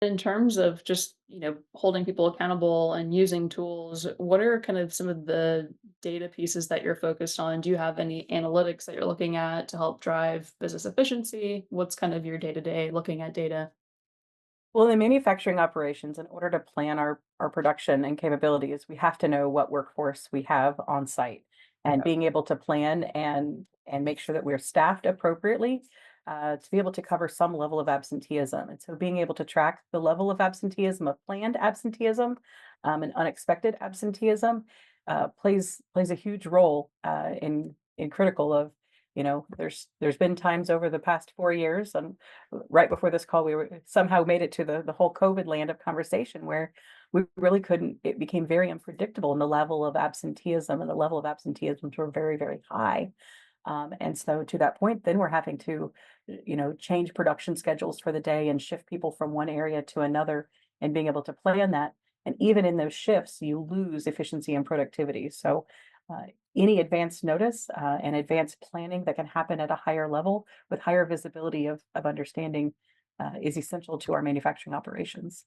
In terms of just, holding people accountable and using tools, what are kind of some of the data pieces that you're focused on? Do you have any analytics that you're looking at to help drive business efficiency? What's kind of your day-to-day looking at data? Well, in manufacturing operations, in order to plan our production and capabilities, we have to know what workforce we have on site. And being able to plan and make sure that we're staffed appropriately to be able to cover some level of absenteeism. And so being able to track the level of absenteeism, of planned absenteeism, and unexpected absenteeism plays a huge role in critical of, there's been times over the past 4 years, and right before this call, we were somehow made it to the whole COVID land of conversation where we really couldn't. It became very unpredictable, and the level of absenteeism were very, very high. And so to that point, then we're having to, change production schedules for the day and shift people from one area to another and being able to plan that. And even in those shifts, you lose efficiency and productivity. So uh, any advanced notice and advanced planning that can happen at a higher level with higher visibility of understanding is essential to our manufacturing operations.